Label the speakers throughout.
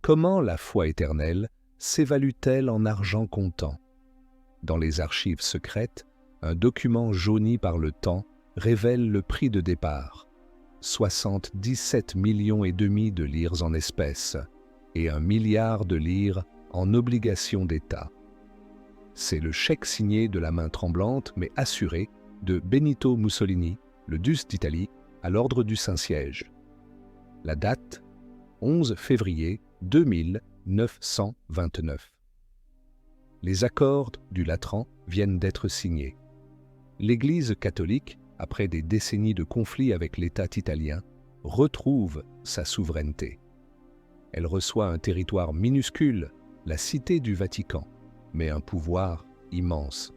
Speaker 1: Comment la foi éternelle s'évalue-t-elle en argent comptant? Dans les archives secrètes, un document jauni par le temps révèle le prix de départ. 77,5 millions de lires en espèces et 1 milliard de lires en obligations d'État. C'est le chèque signé de la main tremblante mais assurée de Benito Mussolini, le duc d'Italie, à l'ordre du Saint-Siège. La date, 11 février 2929. Les accords du Latran viennent d'être signés. L'Église catholique, après des décennies de conflits avec l'État italien, retrouve sa souveraineté. Elle reçoit un territoire minuscule, la Cité du Vatican, mais un pouvoir immense.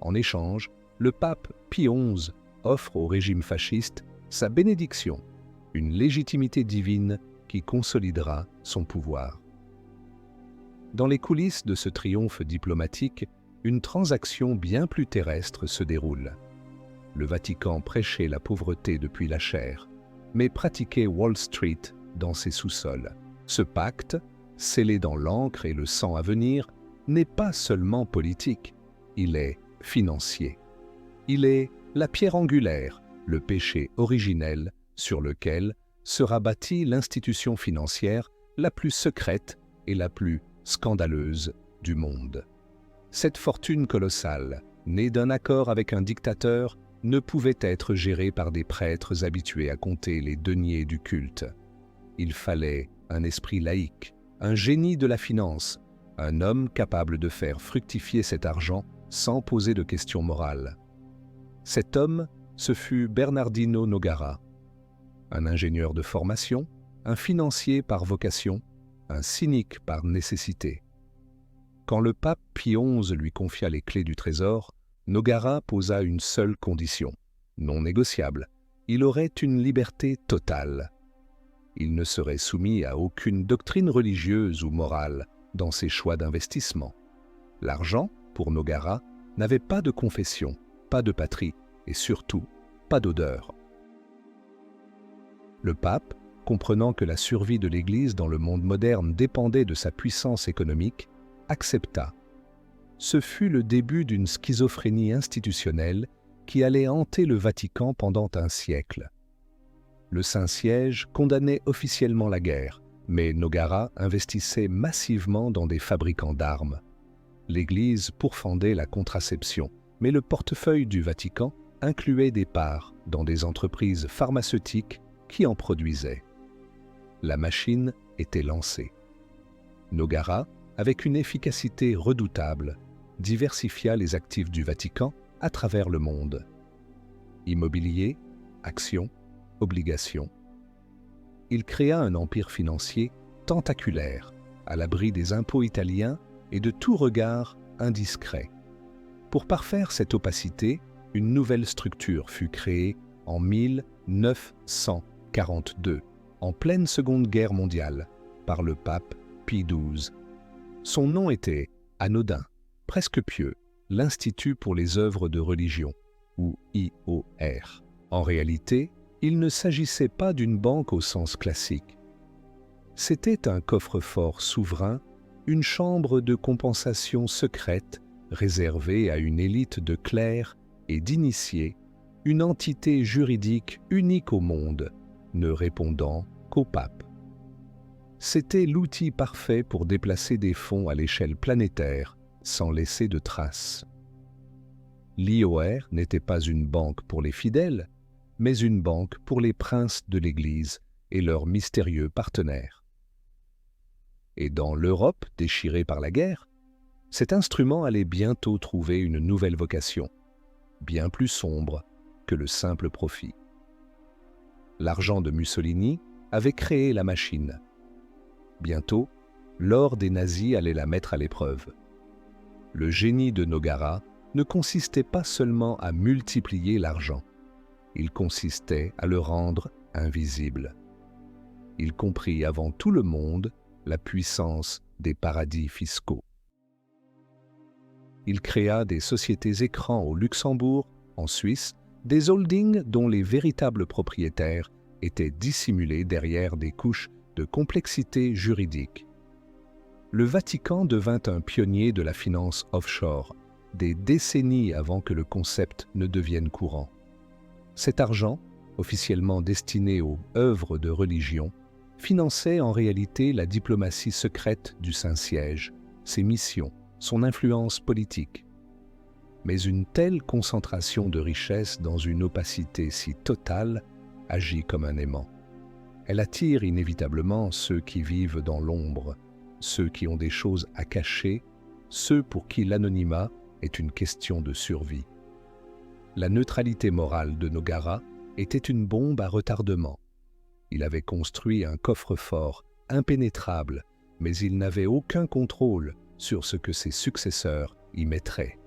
Speaker 1: En échange, le pape Pie XI offre au régime fasciste sa bénédiction, une légitimité divine qui consolidera son pouvoir. Dans les coulisses de ce triomphe diplomatique, une transaction bien plus terrestre se déroule. Le Vatican prêchait la pauvreté depuis la chair, mais pratiquait Wall Street dans ses sous-sols. Ce pacte, scellé dans l'encre et le sang à venir, n'est pas seulement politique, il est financier. Il est la pierre angulaire, le péché originel sur lequel sera bâtie l'institution financière la plus secrète et la plus scandaleuse du monde. Cette fortune colossale, née d'un accord avec un dictateur, ne pouvait être gérée par des prêtres habitués à compter les deniers du culte. Il fallait un esprit laïque, un génie de la finance, un homme capable de faire fructifier cet argent sans poser de questions morales. Cet homme, ce fut Bernardino Nogara, un ingénieur de formation, un financier par vocation, un cynique par nécessité. Quand le pape Pie XI lui confia les clés du trésor, Nogara posa une seule condition, non négociable. Il aurait une liberté totale. Il ne serait soumis à aucune doctrine religieuse ou morale dans ses choix d'investissement. L'argent, pour Nogara, n'avait pas de confession, pas de patrie et surtout pas d'odeur. Le pape, comprenant que la survie de l'Église dans le monde moderne dépendait de sa puissance économique, accepta. Ce fut le début d'une schizophrénie institutionnelle qui allait hanter le Vatican pendant un siècle. Le Saint-Siège condamnait officiellement la guerre, mais Nogara investissait massivement dans des fabricants d'armes. L'Église pourfendait la contraception, mais le portefeuille du Vatican incluait des parts dans des entreprises pharmaceutiques qui en produisaient. La machine était lancée. Nogara, avec une efficacité redoutable, diversifia les actifs du Vatican à travers le monde. Immobilier, actions, obligations. Il créa un empire financier tentaculaire, à l'abri des impôts italiens et de tout regard indiscret. Pour parfaire cette opacité, une nouvelle structure fut créée en 1942, en pleine Seconde Guerre mondiale, par le pape Pie XII. Son nom était anodin, presque pieux, l'Institut pour les œuvres de religion, ou IOR. En réalité, il ne s'agissait pas d'une banque au sens classique. C'était un coffre-fort souverain, une chambre de compensation secrète réservée à une élite de clercs et d'initiés, une entité juridique unique au monde, ne répondant qu'au pape. C'était l'outil parfait pour déplacer des fonds à l'échelle planétaire sans laisser de traces. L'IOR n'était pas une banque pour les fidèles, mais une banque pour les princes de l'Église et leurs mystérieux partenaires. Et dans l'Europe déchirée par la guerre, cet instrument allait bientôt trouver une nouvelle vocation, bien plus sombre que le simple profit. L'argent de Mussolini avait créé la machine. Bientôt, l'or des nazis allait la mettre à l'épreuve. Le génie de Nogara ne consistait pas seulement à multiplier l'argent, il consistait à le rendre invisible. Il comprit avant tout le monde la puissance des paradis fiscaux. Il créa des sociétés écrans au Luxembourg, en Suisse, des holdings dont les véritables propriétaires étaient dissimulés derrière des couches de complexité juridique. Le Vatican devint un pionnier de la finance offshore, des décennies avant que le concept ne devienne courant. Cet argent, officiellement destiné aux œuvres de religion, finançait en réalité la diplomatie secrète du Saint-Siège, ses missions, son influence politique. Mais une telle concentration de richesses dans une opacité si totale agit comme un aimant. Elle attire inévitablement ceux qui vivent dans l'ombre, ceux qui ont des choses à cacher, ceux pour qui l'anonymat est une question de survie. La neutralité morale de Nogara était une bombe à retardement. Il avait construit un coffre-fort impénétrable, mais il n'avait aucun contrôle sur ce que ses successeurs y mettraient.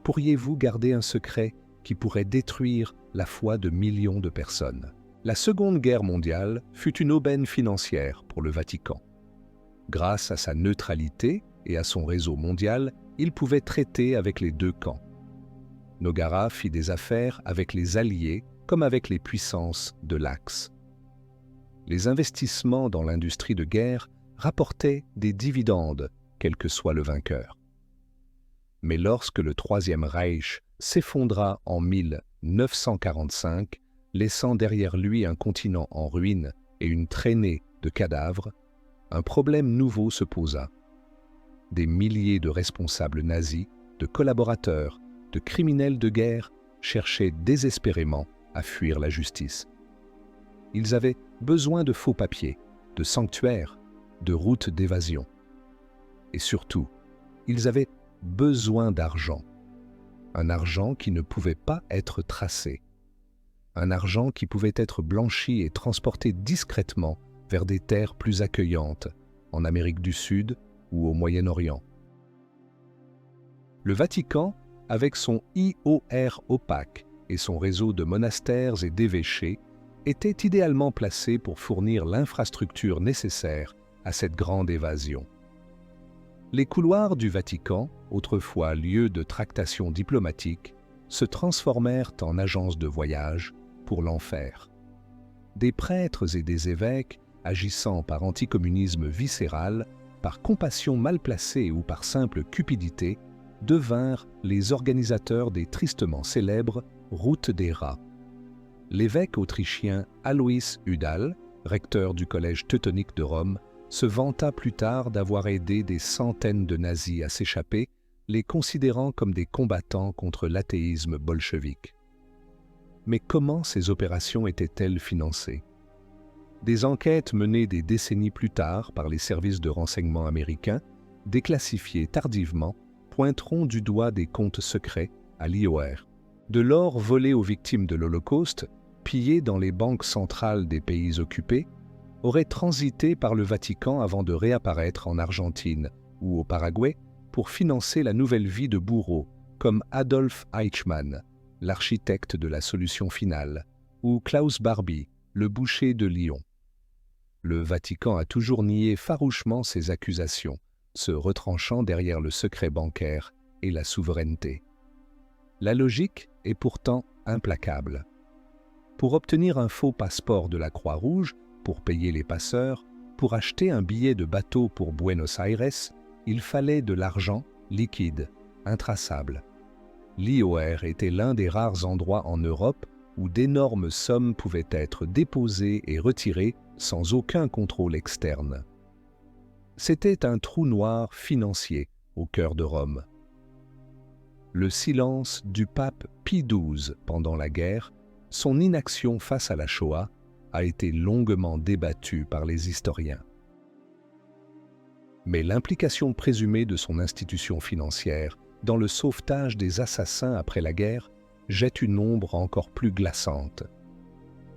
Speaker 1: Pourriez-vous garder un secret qui pourrait détruire la foi de millions de personnes? La Seconde Guerre mondiale fut une aubaine financière pour le Vatican. Grâce à sa neutralité et à son réseau mondial, il pouvait traiter avec les deux camps. Nogara fit des affaires avec les Alliés comme avec les puissances de l'Axe. Les investissements dans l'industrie de guerre rapportaient des dividendes, quel que soit le vainqueur. Mais lorsque le Troisième Reich s'effondra en 1945, laissant derrière lui un continent en ruine et une traînée de cadavres, un problème nouveau se posa. Des milliers de responsables nazis, de collaborateurs, de criminels de guerre cherchaient désespérément à fuir la justice. Ils avaient besoin de faux papiers, de sanctuaires, de routes d'évasion. Et surtout, ils avaient besoin d'argent. Un argent qui ne pouvait pas être tracé. Un argent qui pouvait être blanchi et transporté discrètement vers des terres plus accueillantes, en Amérique du Sud ou au Moyen-Orient. Le Vatican, avec son IOR opaque et son réseau de monastères et d'évêchés, était idéalement placé pour fournir l'infrastructure nécessaire à cette grande évasion. Les couloirs du Vatican, autrefois lieu de tractation diplomatique, se transformèrent en agences de voyage pour l'enfer. Des prêtres et des évêques, agissant par anticommunisme viscéral, par compassion mal placée ou par simple cupidité, devinrent les organisateurs des tristement célèbres Routes des Rats. L'évêque autrichien Alois Udal, recteur du collège teutonique de Rome, se vanta plus tard d'avoir aidé des centaines de nazis à s'échapper, les considérant comme des combattants contre l'athéisme bolchevique. Mais comment ces opérations étaient-elles financées? Des enquêtes menées des décennies plus tard par les services de renseignement américains, déclassifiées tardivement, pointeront du doigt des comptes secrets à l'IOR. De l'or volé aux victimes de l'Holocauste, pillé dans les banques centrales des pays occupés, aurait transité par le Vatican avant de réapparaître en Argentine ou au Paraguay pour financer la nouvelle vie de bourreaux comme Adolf Eichmann, l'architecte de la solution finale, ou Klaus Barbie, le boucher de Lyon. Le Vatican a toujours nié farouchement ces accusations, se retranchant derrière le secret bancaire et la souveraineté. La logique est pourtant implacable. Pour obtenir un faux passeport de la Croix-Rouge, pour payer les passeurs, pour acheter un billet de bateau pour Buenos Aires, il fallait de l'argent liquide, intraçable. L'IOR était l'un des rares endroits en Europe où d'énormes sommes pouvaient être déposées et retirées sans aucun contrôle externe. C'était un trou noir financier au cœur de Rome. Le silence du pape Pie XII pendant la guerre, son inaction face à la Shoah, a été longuement débattu par les historiens. Mais l'implication présumée de son institution financière dans le sauvetage des assassins après la guerre jette une ombre encore plus glaçante.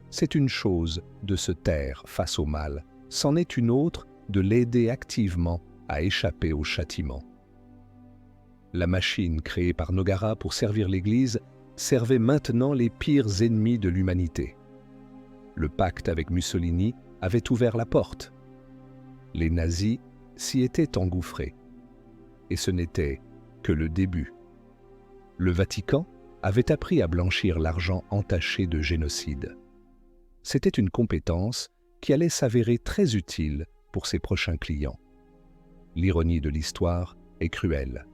Speaker 1: C'est une chose de se taire face au mal, c'en est une autre de l'aider activement à échapper au châtiment. La machine créée par Nogara pour servir l'Église servait maintenant les pires ennemis de l'humanité. Le pacte avec Mussolini avait ouvert la porte. Les nazis s'y étaient engouffrés. Et ce n'était que le début. Le Vatican avait appris à blanchir l'argent entaché de génocide. C'était une compétence qui allait s'avérer très utile pour ses prochains clients. L'ironie de l'histoire est cruelle.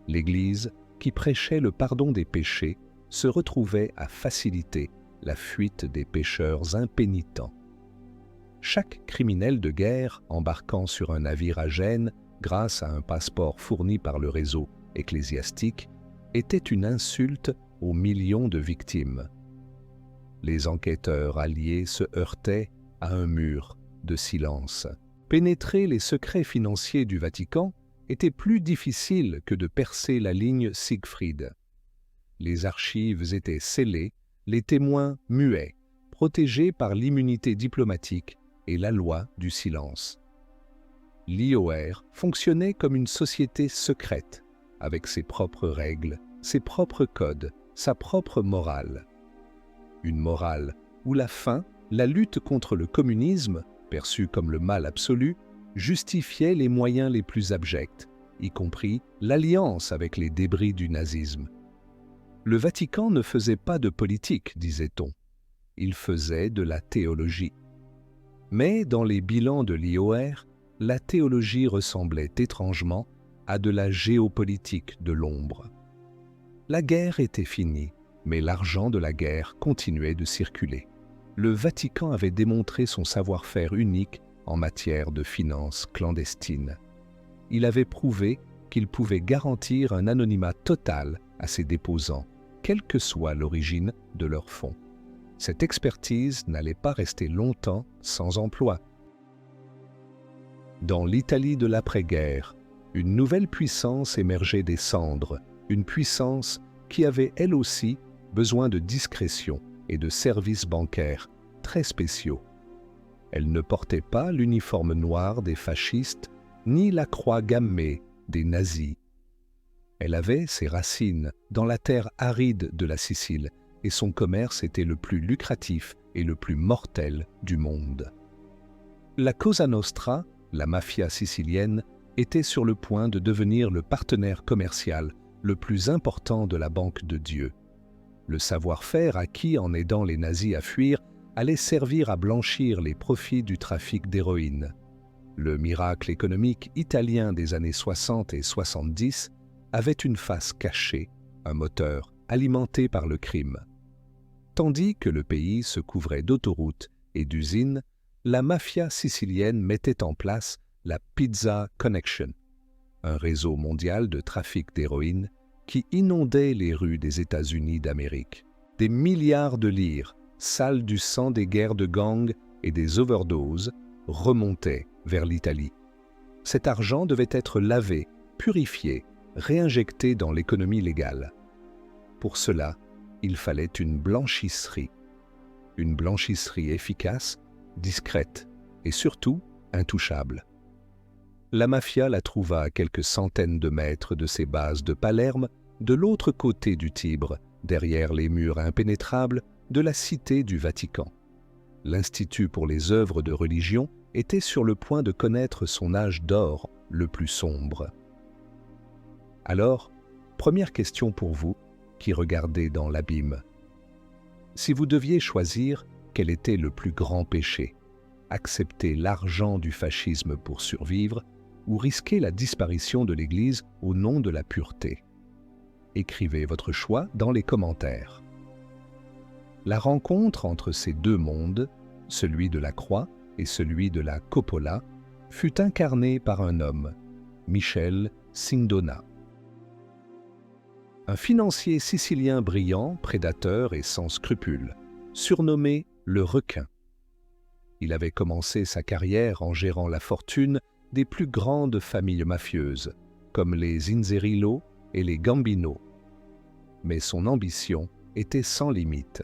Speaker 1: L'Église, qui prêchait le pardon des péchés, se retrouvait à faciliter la fuite des pécheurs impénitents. Chaque criminel de guerre embarquant sur un navire à Gênes grâce à un passeport fourni par le réseau ecclésiastique était une insulte aux millions de victimes. Les enquêteurs alliés se heurtaient à un mur de silence. Pénétrer les secrets financiers du Vatican était plus difficile que de percer la ligne Siegfried. Les archives étaient scellées, les témoins muets, protégés par l'immunité diplomatique et la loi du silence. L'IOR fonctionnait comme une société secrète, avec ses propres règles, ses propres codes, sa propre morale. Une morale où la faim, la lutte contre le communisme, perçu comme le mal absolu, justifiait les moyens les plus abjects, y compris l'alliance avec les débris du nazisme. Le Vatican ne faisait pas de politique, disait-on. Il faisait de la théologie. Mais dans les bilans de l'IOR, la théologie ressemblait étrangement à de la géopolitique de l'ombre. La guerre était finie, mais l'argent de la guerre continuait de circuler. Le Vatican avait démontré son savoir-faire unique en matière de finances clandestines. Il avait prouvé qu'il pouvait garantir un anonymat total à ses déposants, quelle que soit l'origine de leurs fonds. Cette expertise n'allait pas rester longtemps sans emploi. Dans l'Italie de l'après-guerre, une nouvelle puissance émergeait des cendres, une puissance qui avait elle aussi besoin de discrétion et de services bancaires très spéciaux. Elle ne portait pas l'uniforme noir des fascistes ni la croix gammée des nazis. Elle avait ses racines dans la terre aride de la Sicile et son commerce était le plus lucratif et le plus mortel du monde. La Cosa Nostra, la mafia sicilienne, était sur le point de devenir le partenaire commercial le plus important de la Banque de Dieu. Le savoir-faire acquis en aidant les nazis à fuir allait servir à blanchir les profits du trafic d'héroïne. Le miracle économique italien des années 60 et 70 avait une face cachée, un moteur alimenté par le crime. Tandis que le pays se couvrait d'autoroutes et d'usines, la mafia sicilienne mettait en place la Pizza Connection, un réseau mondial de trafic d'héroïne qui inondait les rues des États-Unis d'Amérique. Des milliards de lire, sales du sang des guerres de gangs et des overdoses, remontaient vers l'Italie. Cet argent devait être lavé, purifié, réinjecté dans l'économie légale. Pour cela, il fallait une blanchisserie efficace, discrète et surtout intouchable. La mafia la trouva à quelques centaines de mètres de ses bases de Palerme, de l'autre côté du Tibre, derrière les murs impénétrables de la Cité du Vatican. L'Institut pour les œuvres de religion était sur le point de connaître son âge d'or le plus sombre. Alors, première question pour vous qui regardez dans l'abîme. Si vous deviez choisir quel était le plus grand péché, accepter l'argent du fascisme pour survivre ou risquer la disparition de l'Église au nom de la pureté? Écrivez votre choix dans les commentaires. La rencontre entre ces deux mondes, celui de la croix et celui de la coppola, fut incarnée par un homme, Michel Sindona. Un financier sicilien brillant, prédateur et sans scrupules, surnommé le requin. Il avait commencé sa carrière en gérant la fortune des plus grandes familles mafieuses, comme les Inzerillo et les Gambino. Mais son ambition était sans limite.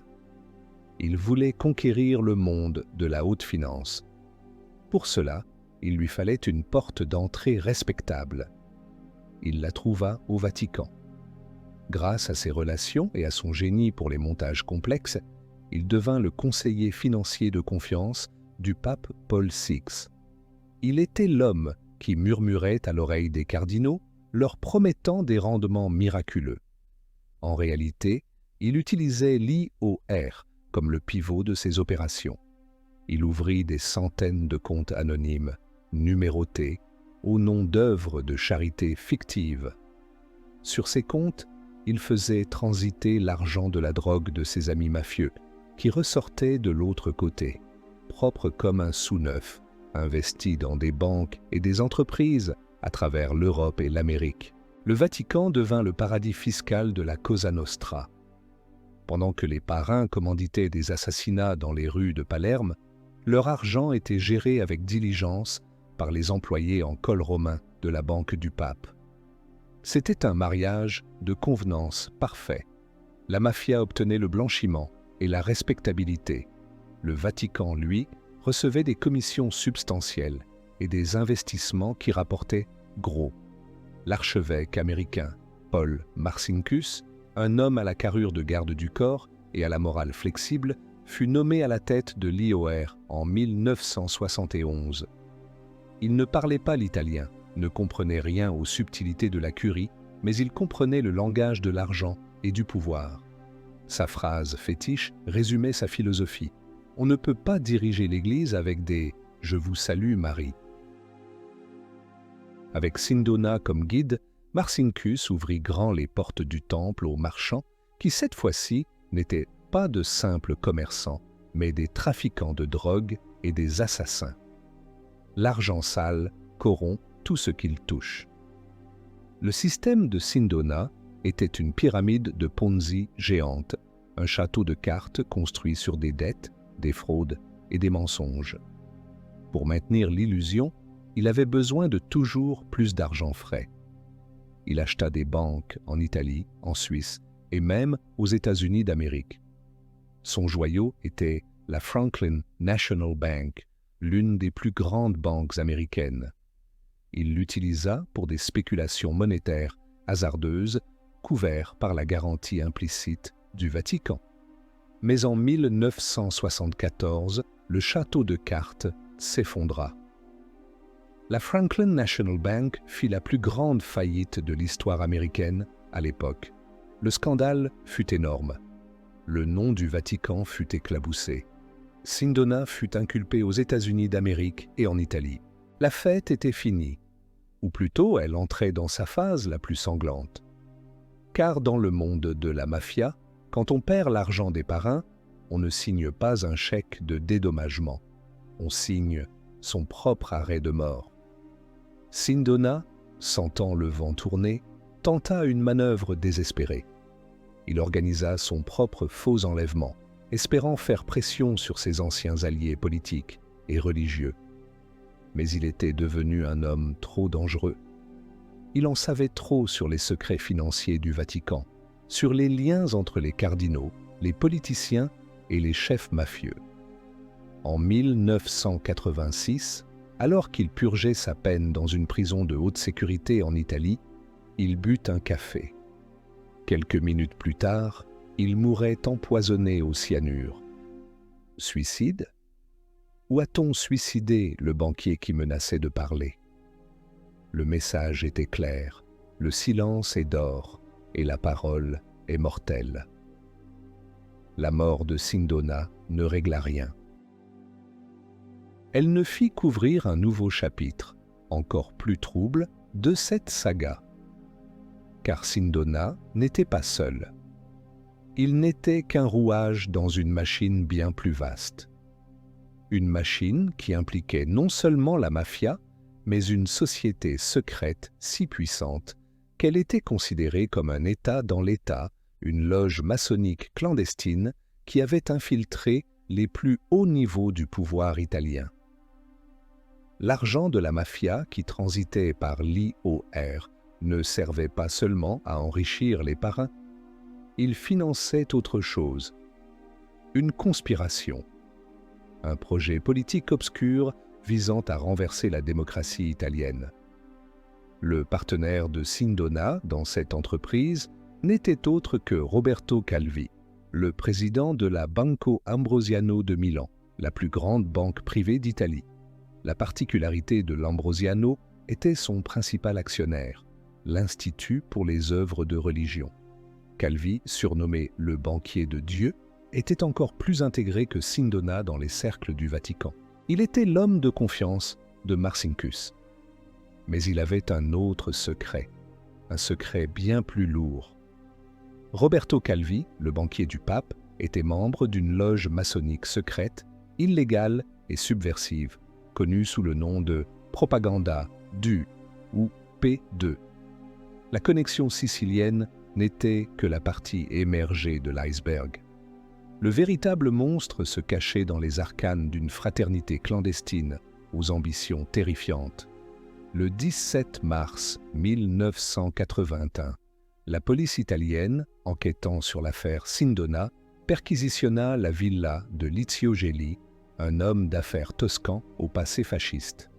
Speaker 1: Il voulait conquérir le monde de la haute finance. Pour cela, il lui fallait une porte d'entrée respectable. Il la trouva au Vatican. Grâce à ses relations et à son génie pour les montages complexes, il devint le conseiller financier de confiance du pape Paul VI. Il était l'homme qui murmurait à l'oreille des cardinaux, leur promettant des rendements miraculeux. En réalité, il utilisait l'IOR comme le pivot de ses opérations. Il ouvrit des centaines de comptes anonymes, numérotés, au nom d'œuvres de charité fictives. Sur ces comptes, il faisait transiter l'argent de la drogue de ses amis mafieux, qui ressortait de l'autre côté, propre comme un sous-neuf, investi dans des banques et des entreprises à travers l'Europe et l'Amérique. Le Vatican devint le paradis fiscal de la Cosa Nostra. Pendant que les parrains commanditaient des assassinats dans les rues de Palerme, leur argent était géré avec diligence par les employés en col romain de la Banque du Pape. C'était un mariage de convenance parfait. La mafia obtenait le blanchiment et la respectabilité. Le Vatican, lui, recevait des commissions substantielles et des investissements qui rapportaient gros. L'archevêque américain Paul Marcinkus, un homme à la carrure de garde du corps et à la morale flexible, fut nommé à la tête de l'IOR en 1971. Il ne parlait pas l'italien, ne comprenait rien aux subtilités de la curie, mais il comprenait le langage de l'argent et du pouvoir. Sa phrase fétiche résumait sa philosophie. On ne peut pas diriger l'Église avec des « Je vous salue, Marie ». Avec Sindona comme guide, Marcinkus ouvrit grand les portes du temple aux marchands qui, cette fois-ci, n'étaient pas de simples commerçants, mais des trafiquants de drogue et des assassins. L'argent sale corrompt tout ce qu'il touche. Le système de Sindona était une pyramide de Ponzi géante, un château de cartes construit sur des dettes, des fraudes et des mensonges. Pour maintenir l'illusion, il avait besoin de toujours plus d'argent frais. Il acheta des banques en Italie, en Suisse et même aux États-Unis d'Amérique. Son joyau était la Franklin National Bank, l'une des plus grandes banques américaines. Il l'utilisa pour des spéculations monétaires hasardeuses, couvertes par la garantie implicite du Vatican. Mais en 1974, le château de cartes s'effondra. La Franklin National Bank fit la plus grande faillite de l'histoire américaine à l'époque. Le scandale fut énorme. Le nom du Vatican fut éclaboussé. Sindona fut inculpé aux États-Unis d'Amérique et en Italie. La fête était finie, ou plutôt elle entrait dans sa phase la plus sanglante. Car dans le monde de la mafia, quand on perd l'argent des parrains, on ne signe pas un chèque de dédommagement. On signe son propre arrêt de mort. Sindona, sentant le vent tourner, tenta une manœuvre désespérée. Il organisa son propre faux enlèvement, espérant faire pression sur ses anciens alliés politiques et religieux. Mais il était devenu un homme trop dangereux. Il en savait trop sur les secrets financiers du Vatican, sur les liens entre les cardinaux, les politiciens et les chefs mafieux. En 1986, alors qu'il purgeait sa peine dans une prison de haute sécurité en Italie, il but un café. Quelques minutes plus tard, il mourait empoisonné au cyanure. Suicide? Ou a-t-on suicidé le banquier qui menaçait de parler? Le message était clair, le silence est d'or et la parole est mortelle. La mort de Sindona ne régla rien. Elle ne fit qu'ouvrir un nouveau chapitre, encore plus trouble, de cette saga. Car Sindona n'était pas seul. Il n'était qu'un rouage dans une machine bien plus vaste. Une machine qui impliquait non seulement la mafia, mais une société secrète si puissante qu'elle était considérée comme un État dans l'État, une loge maçonnique clandestine qui avait infiltré les plus hauts niveaux du pouvoir italien. L'argent de la mafia qui transitait par l'IOR ne servait pas seulement à enrichir les parrains, il finançait autre chose, une conspiration, un projet politique obscur visant à renverser la démocratie italienne. Le partenaire de Sindona dans cette entreprise n'était autre que Roberto Calvi, le président de la Banco Ambrosiano de Milan, la plus grande banque privée d'Italie. La particularité de l'Ambrosiano était son principal actionnaire, l'Institut pour les œuvres de religion. Calvi, surnommé le banquier de Dieu, était encore plus intégré que Sindona dans les cercles du Vatican. Il était l'homme de confiance de Marcinkus. Mais il avait un autre secret, un secret bien plus lourd. Roberto Calvi, le banquier du pape, était membre d'une loge maçonnique secrète, illégale et subversive, connue sous le nom de Propaganda du ou P2. La connexion sicilienne n'était que la partie émergée de l'iceberg. Le véritable monstre se cachait dans les arcanes d'une fraternité clandestine aux ambitions terrifiantes. Le 17 mars 1981, la police italienne, enquêtant sur l'affaire Sindona, perquisitionna la villa de Licio Gelli, un homme d'affaires toscan au passé fasciste.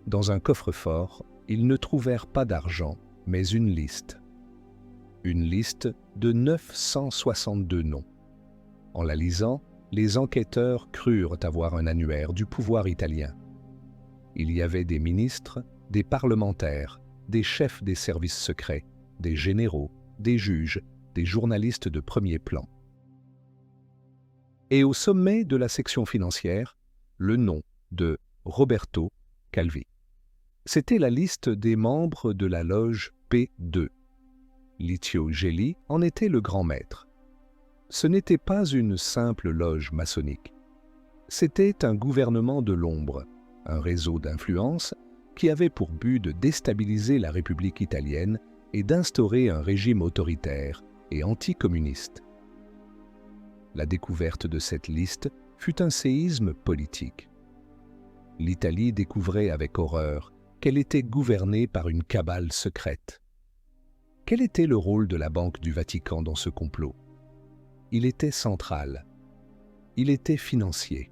Speaker 1: Dans un coffre-fort, ils ne trouvèrent pas d'argent, mais une liste. Une liste de 962 noms. En la lisant, les enquêteurs crurent avoir un annuaire du pouvoir italien. Il y avait des ministres, des parlementaires, des chefs des services secrets, des généraux, des juges, des journalistes de premier plan. Et au sommet de la section financière, le nom de Roberto Calvi. C'était la liste des membres de la loge P2. Licio Gelli en était le grand maître. Ce n'était pas une simple loge maçonnique. C'était un gouvernement de l'ombre, un réseau d'influence qui avait pour but de déstabiliser la République italienne et d'instaurer un régime autoritaire et anticommuniste. La découverte de cette liste fut un séisme politique. L'Italie découvrait avec horreur qu'elle était gouvernée par une cabale secrète. Quel était le rôle de la Banque du Vatican dans ce complot? Il était central. Il était financier.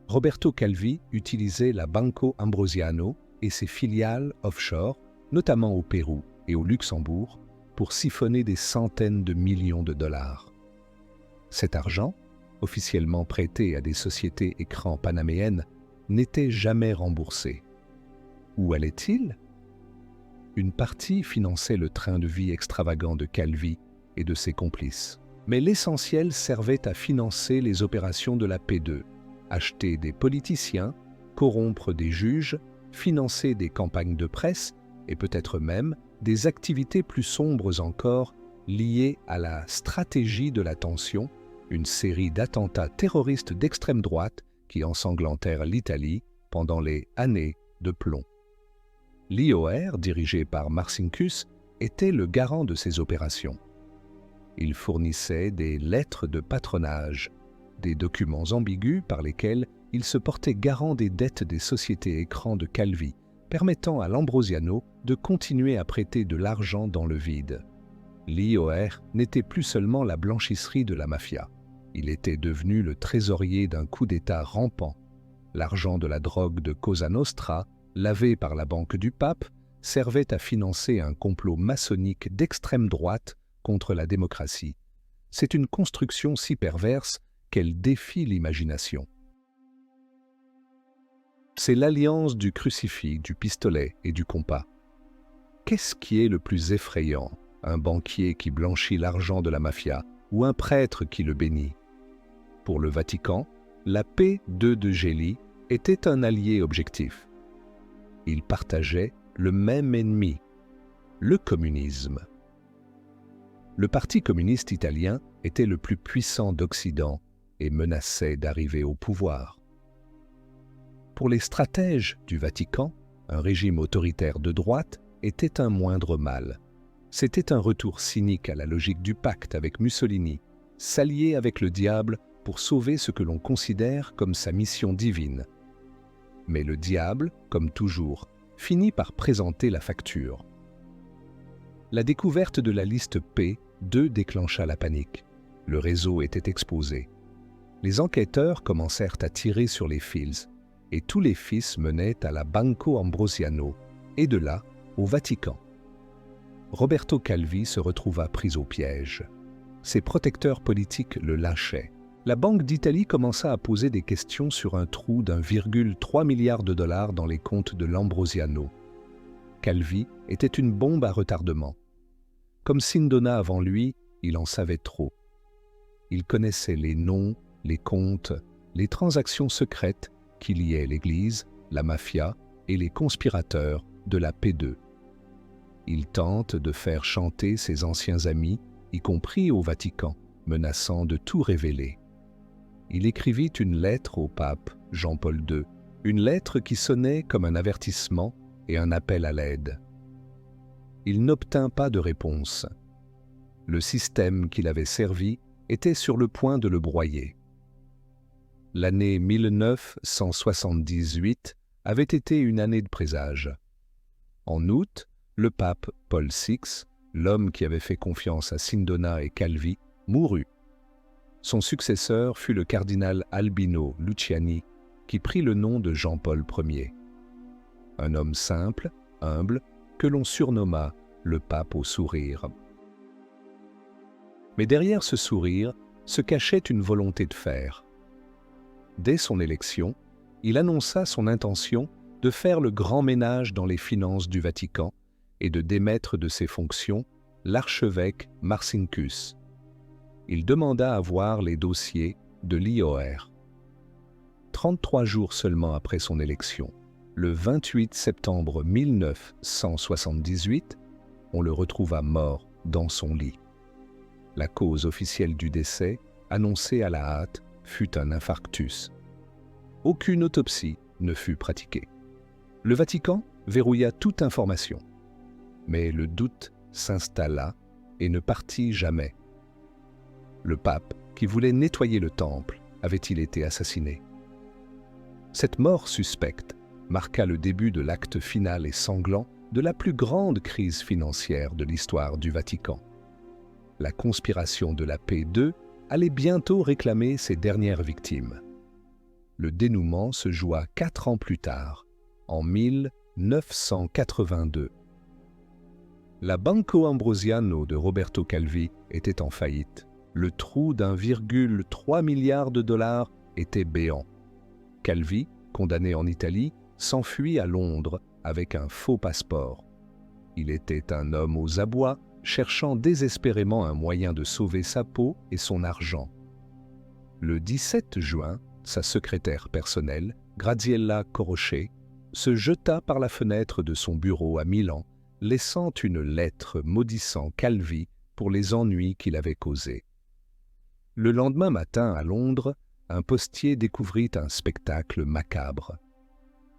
Speaker 1: Roberto Calvi utilisait la Banco Ambrosiano et ses filiales offshore, notamment au Pérou et au Luxembourg, pour siphonner des centaines de millions de dollars. Cet argent, officiellement prêté à des sociétés écrans panaméennes, n'était jamais remboursé. Où allait-il? Une partie finançait le train de vie extravagant de Calvi et de ses complices. Mais l'essentiel servait à financer les opérations de la P2, acheter des politiciens, corrompre des juges, financer des campagnes de presse et peut-être même des activités plus sombres encore liées à la stratégie de l'attention, une série d'attentats terroristes d'extrême droite qui ensanglantèrent l'Italie pendant les années de plomb. L'IOR, dirigé par Marcinkus, était le garant de ces opérations. Il fournissait des lettres de patronage, des documents ambigus par lesquels il se portait garant des dettes des sociétés écrans de Calvi, permettant à l'Ambrosiano de continuer à prêter de l'argent dans le vide. L'IOR n'était plus seulement la blanchisserie de la mafia. Il était devenu le trésorier d'un coup d'État rampant. L'argent de la drogue de Cosa Nostra, lavé par la Banque du Pape, servait à financer un complot maçonnique d'extrême droite contre la démocratie. C'est une construction si perverse qu'elle défie l'imagination. C'est l'alliance du crucifix, du pistolet et du compas. Qu'est-ce qui est le plus effrayant, un banquier qui blanchit l'argent de la mafia ou un prêtre qui le bénit? Pour le Vatican, la P2 de Gelli était un allié objectif. Ils partageaient le même ennemi, le communisme. Le Parti communiste italien était le plus puissant d'Occident et menaçait d'arriver au pouvoir. Pour les stratèges du Vatican, un régime autoritaire de droite était un moindre mal. C'était un retour cynique à la logique du pacte avec Mussolini, s'allier avec le diable pour sauver ce que l'on considère comme sa mission divine. Mais le diable, comme toujours, finit par présenter la facture. La découverte de la liste P2 déclencha la panique. Le réseau était exposé. Les enquêteurs commencèrent à tirer sur les fils, et tous les fils menaient à la Banco Ambrosiano, et de là au Vatican. Roberto Calvi se retrouva pris au piège. Ses protecteurs politiques le lâchaient. La Banque d'Italie commença à poser des questions sur un trou d'1,3 milliard de dollars dans les comptes de l'Ambrosiano. Calvi était une bombe à retardement. Comme Sindona avant lui, il en savait trop. Il connaissait les noms, les comptes, les transactions secrètes qui liaient l'Église, la mafia et les conspirateurs de la P2. Il tente de faire chanter ses anciens amis, y compris au Vatican, menaçant de tout révéler. Il écrivit une lettre au pape Jean-Paul II, une lettre qui sonnait comme un avertissement et un appel à l'aide. Il n'obtint pas de réponse. Le système qu'il avait servi était sur le point de le broyer. L'année 1978 avait été une année de présage. En août, le pape Paul VI, l'homme qui avait fait confiance à Sindona et Calvi, mourut. Son successeur fut le cardinal Albino Luciani, qui prit le nom de Jean-Paul Ier. Un homme simple, humble, que l'on surnomma le pape au sourire. Mais derrière ce sourire se cachait une volonté de faire. Dès son élection, il annonça son intention de faire le grand ménage dans les finances du Vatican et de démettre de ses fonctions l'archevêque Marcinkus. Il demanda à voir les dossiers de l'IOR. 33 jours seulement après son élection, le 28 septembre 1978, on le retrouva mort dans son lit. La cause officielle du décès, annoncée à la hâte, fut un infarctus. Aucune autopsie ne fut pratiquée. Le Vatican verrouilla toute information. Mais le doute s'installa et ne partit jamais. Le pape, qui voulait nettoyer le temple, avait-il été assassiné? Cette mort suspecte marqua le début de l'acte final et sanglant de la plus grande crise financière de l'histoire du Vatican. La conspiration de la P2 allait bientôt réclamer ses dernières victimes. Le dénouement se joua 4 ans plus tard, en 1982. La Banco Ambrosiano de Roberto Calvi était en faillite. Le trou d'1,3 milliard de dollars était béant. Calvi, condamné en Italie, s'enfuit à Londres avec un faux passeport. Il était un homme aux abois, cherchant désespérément un moyen de sauver sa peau et son argent. Le 17 juin, sa secrétaire personnelle, Graziella Corroche, se jeta par la fenêtre de son bureau à Milan, laissant une lettre maudissant Calvi pour les ennuis qu'il avait causés. Le lendemain matin, à Londres, un postier découvrit un spectacle macabre.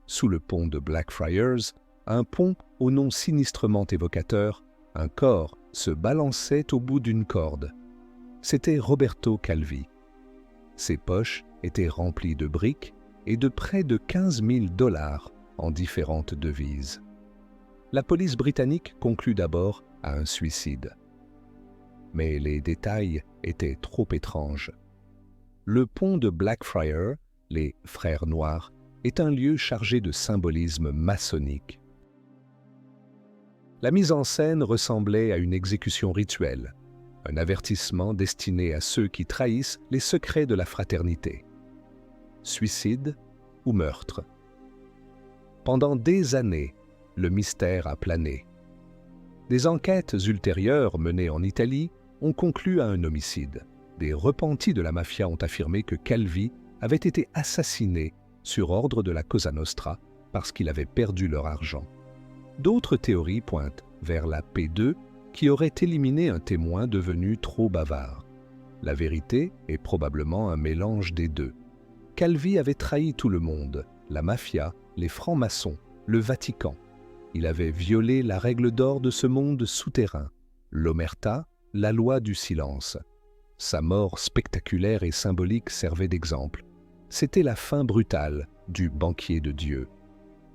Speaker 1: Sous le pont de Blackfriars, un pont au nom sinistrement évocateur, un corps se balançait au bout d'une corde. C'était Roberto Calvi. Ses poches étaient remplies de briques et de près de 15 000 $ en différentes devises. La police britannique conclut d'abord à un suicide. Mais les détails étaient trop étranges. Le pont de Blackfriars, les Frères Noirs, est un lieu chargé de symbolisme maçonnique. La mise en scène ressemblait à une exécution rituelle, un avertissement destiné à ceux qui trahissent les secrets de la fraternité. Suicide ou meurtre? Pendant des années, le mystère a plané. Des enquêtes ultérieures menées en Italie ont conclu à un homicide. Des repentis de la mafia ont affirmé que Calvi avait été assassiné sur ordre de la Cosa Nostra parce qu'il avait perdu leur argent. D'autres théories pointent vers la P2 qui aurait éliminé un témoin devenu trop bavard. La vérité est probablement un mélange des deux. Calvi avait trahi tout le monde, la mafia, les francs-maçons, le Vatican. Il avait violé la règle d'or de ce monde souterrain, l'omerta, la loi du silence. Sa mort spectaculaire et symbolique servait d'exemple. C'était la fin brutale du banquier de Dieu.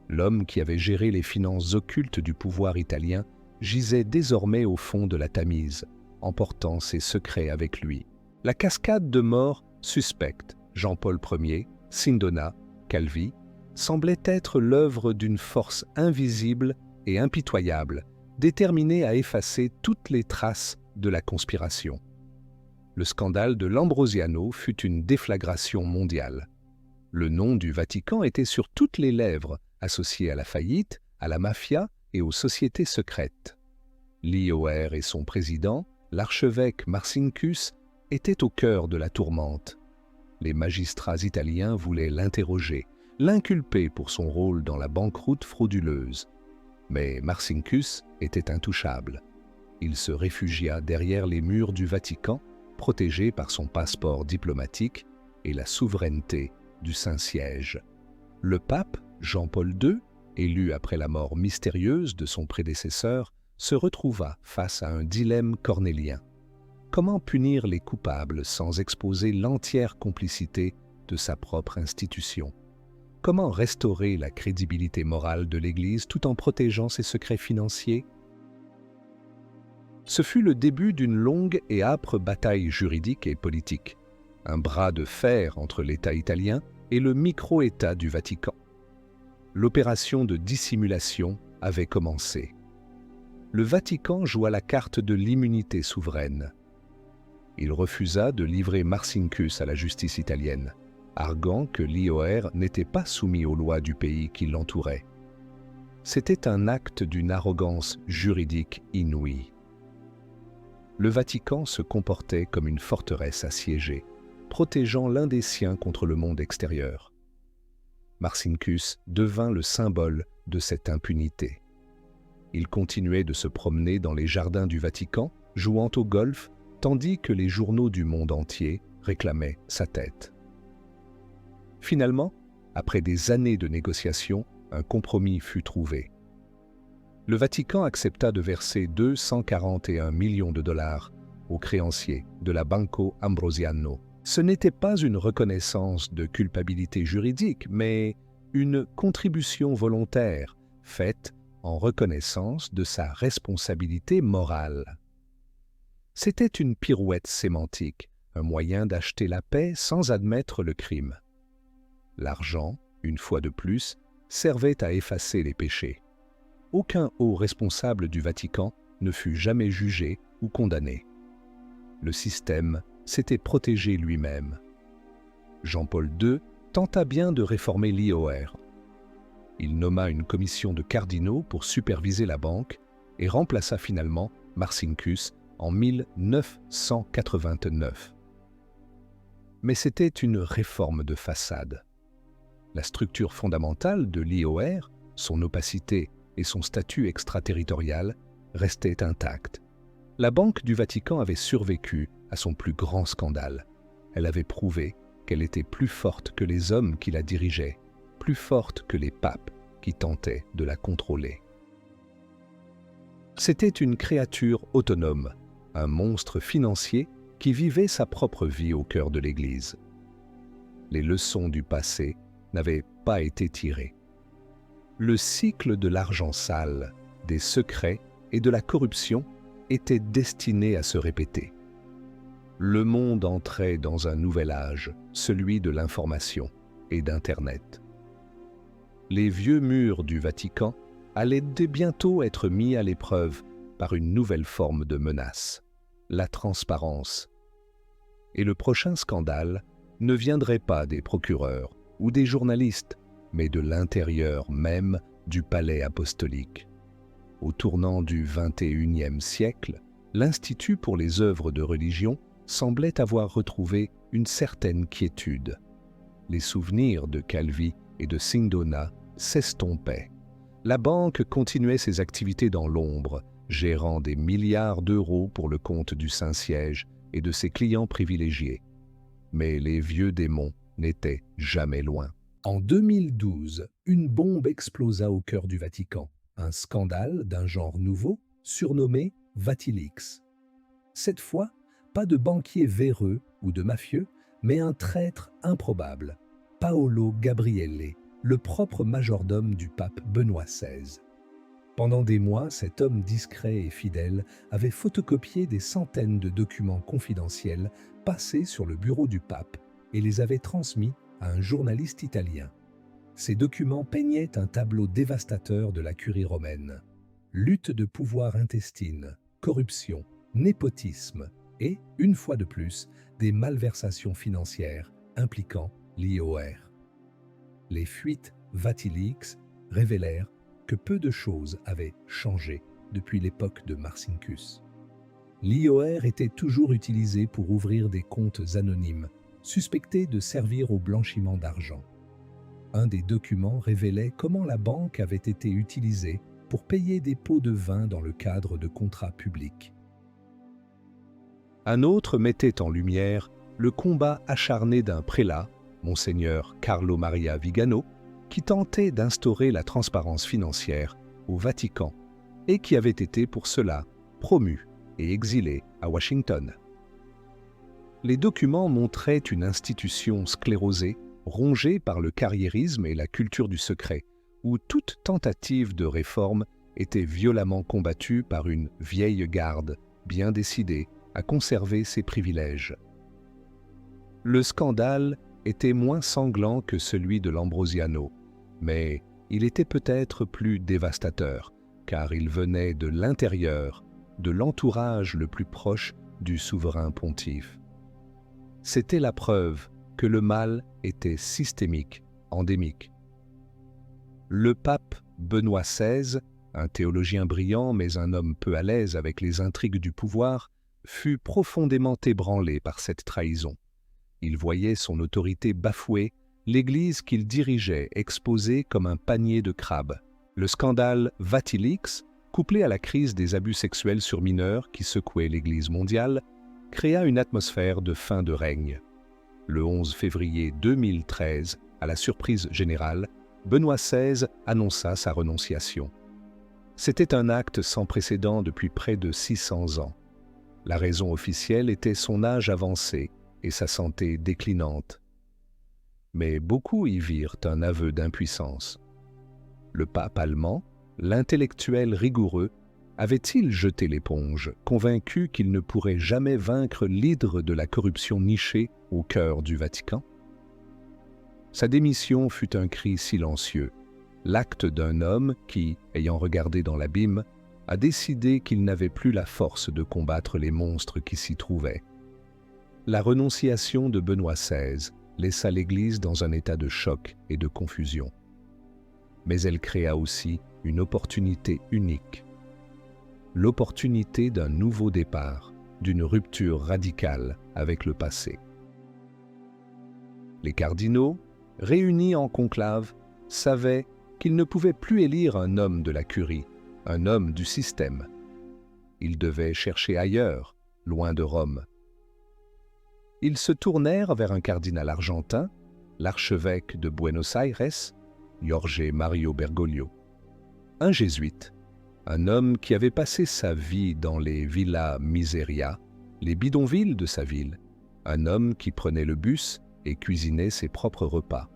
Speaker 1: L'homme qui avait géré les finances occultes du pouvoir italien gisait désormais au fond de la Tamise, emportant ses secrets avec lui. La cascade de morts suspectes, Jean-Paul Ier, Sindona, Calvi, semblait être l'œuvre d'une force invisible et impitoyable, déterminée à effacer toutes les traces de la conspiration. Le scandale de l'Ambrosiano fut une déflagration mondiale. Le nom du Vatican était sur toutes les lèvres, associé à la faillite, à la mafia et aux sociétés secrètes. L'IOR et son président, l'archevêque Marcinkus, était au cœur de la tourmente. Les magistrats italiens voulaient l'interroger, l'inculper pour son rôle dans la banqueroute frauduleuse. Mais Marcinkus était intouchable. Il se réfugia derrière les murs du Vatican, protégé par son passeport diplomatique et la souveraineté du Saint-Siège. Le pape, Jean-Paul II, élu après la mort mystérieuse de son prédécesseur, se retrouva face à un dilemme cornélien. Comment punir les coupables sans exposer l'entière complicité de sa propre institution? Comment restaurer la crédibilité morale de l'Église tout en protégeant ses secrets financiers? Ce fut le début d'une longue et âpre bataille juridique et politique, un bras de fer entre l'État italien et le micro-État du Vatican. L'opération de dissimulation avait commencé. Le Vatican joua la carte de l'immunité souveraine. Il refusa de livrer Marcinkus à la justice italienne, arguant que l'IOR n'était pas soumis aux lois du pays qui l'entourait. C'était un acte d'une arrogance juridique inouïe. Le Vatican se comportait comme une forteresse assiégée, protégeant l'un des siens contre le monde extérieur. Marcinkus devint le symbole de cette impunité. Il continuait de se promener dans les jardins du Vatican, jouant au golf, tandis que les journaux du monde entier réclamaient sa tête. Finalement, après des années de négociations, un compromis fut trouvé. Le Vatican accepta de verser 241 millions de dollars aux créanciers de la Banco Ambrosiano. Ce n'était pas une reconnaissance de culpabilité juridique, mais une contribution volontaire faite en reconnaissance de sa responsabilité morale. C'était une pirouette sémantique, un moyen d'acheter la paix sans admettre le crime. L'argent, une fois de plus, servait à effacer les péchés. Aucun haut responsable du Vatican ne fut jamais jugé ou condamné. Le système s'était protégé lui-même. Jean-Paul II tenta bien de réformer l'IOR. Il nomma une commission de cardinaux pour superviser la banque et remplaça finalement Marcinkus en 1989. Mais c'était une réforme de façade. La structure fondamentale de l'IOR, son opacité et son statut extraterritorial restaient intacts. La Banque du Vatican avait survécu à son plus grand scandale. Elle avait prouvé qu'elle était plus forte que les hommes qui la dirigeaient, plus forte que les papes qui tentaient de la contrôler. C'était une créature autonome, un monstre financier qui vivait sa propre vie au cœur de l'Église. Les leçons du passé n'avaient pas été tirées. Le cycle de l'argent sale, des secrets et de la corruption était destiné à se répéter. Le monde entrait dans un nouvel âge, celui de l'information et d'Internet. Les vieux murs du Vatican allaient dès bientôt être mis à l'épreuve par une nouvelle forme de menace, la transparence. Et le prochain scandale ne viendrait pas des procureurs ou des journalistes, mais de l'intérieur même du palais apostolique. Au tournant du XXIe siècle, l'Institut pour les œuvres de religion semblait avoir retrouvé une certaine quiétude. Les souvenirs de Calvi et de Sindona s'estompaient. La banque continuait ses activités dans l'ombre, gérant des milliards d'euros pour le compte du Saint-Siège et de ses clients privilégiés. Mais les vieux démons n'étaient jamais loin. En 2012, une bombe explosa au cœur du Vatican. Un scandale d'un genre nouveau, surnommé Vatilix. Cette fois, pas de banquier véreux ou de mafieux, mais un traître improbable, Paolo Gabriele, le propre majordome du pape Benoît XVI. Pendant des mois, cet homme discret et fidèle avait photocopié des centaines de documents confidentiels passés sur le bureau du pape et les avait transmis à un journaliste italien. Ces documents peignaient un tableau dévastateur de la curie romaine. Lutte de pouvoir intestine, corruption, népotisme et, une fois de plus, des malversations financières impliquant l'IOR. Les fuites Vatilix révélèrent que peu de choses avaient changé depuis l'époque de Marcinkus. L'IOR était toujours utilisé pour ouvrir des comptes anonymes, suspectés de servir au blanchiment d'argent. Un des documents révélait comment la banque avait été utilisée pour payer des pots de vin dans le cadre de contrats publics. Un autre mettait en lumière le combat acharné d'un prélat, Monseigneur Carlo Maria Vigano, qui tentait d'instaurer la transparence financière au Vatican et qui avait été pour cela promu et exilé à Washington. Les documents montraient une institution sclérosée, rongée par le carriérisme et la culture du secret, où toute tentative de réforme était violemment combattue par une vieille garde bien décidée à conserver ses privilèges. Le scandale était moins sanglant que celui de l'Ambrosiano, mais il était peut-être plus dévastateur, car il venait de l'intérieur, de l'entourage le plus proche du souverain pontife. C'était la preuve que le mal était systémique, endémique. Le pape Benoît XVI, un théologien brillant mais un homme peu à l'aise avec les intrigues du pouvoir, fut profondément ébranlé par cette trahison. Il voyait son autorité bafouée, l'Église qu'il dirigeait exposée comme un panier de crabes. Le scandale Vatilix, couplé à la crise des abus sexuels sur mineurs qui secouait l'Église mondiale, créa une atmosphère de fin de règne. Le 11 février 2013, à la surprise générale, Benoît XVI annonça sa renonciation. C'était un acte sans précédent depuis près de 600 ans. La raison officielle était son âge avancé et sa santé déclinante. Mais beaucoup y virent un aveu d'impuissance. Le pape allemand, l'intellectuel rigoureux, avait-il jeté l'éponge, convaincu qu'il ne pourrait jamais vaincre l'hydre de la corruption nichée au cœur du Vatican? Sa démission fut un cri silencieux, l'acte d'un homme qui, ayant regardé dans l'abîme, a décidé qu'il n'avait plus la force de combattre les monstres qui s'y trouvaient. La renonciation de Benoît XVI laissa l'Église dans un état de choc et de confusion. Mais elle créa aussi une opportunité unique. L'opportunité d'un nouveau départ, d'une rupture radicale avec le passé. Les cardinaux, réunis en conclave, savaient qu'ils ne pouvaient plus élire un homme de la curie, un homme du système. Ils devaient chercher ailleurs, loin de Rome. Ils se tournèrent vers un cardinal argentin, l'archevêque de Buenos Aires, Jorge Mario Bergoglio. Un jésuite, un homme qui avait passé sa vie dans les villas miseria, les bidonvilles de sa ville, un homme qui prenait le bus et cuisinait ses propres repas.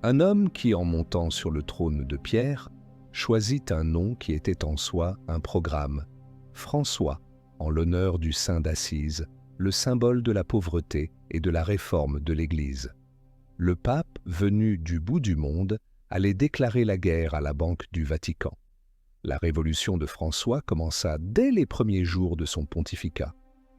Speaker 1: Un homme qui, en montant sur le trône de pierre, choisit un nom qui était en soi un programme, François, en l'honneur du saint d'Assise, le symbole de la pauvreté et de la réforme de l'Église. Le pape, venu du bout du monde, allait déclarer la guerre à la Banque du Vatican. La révolution de François commença dès les premiers jours de son pontificat.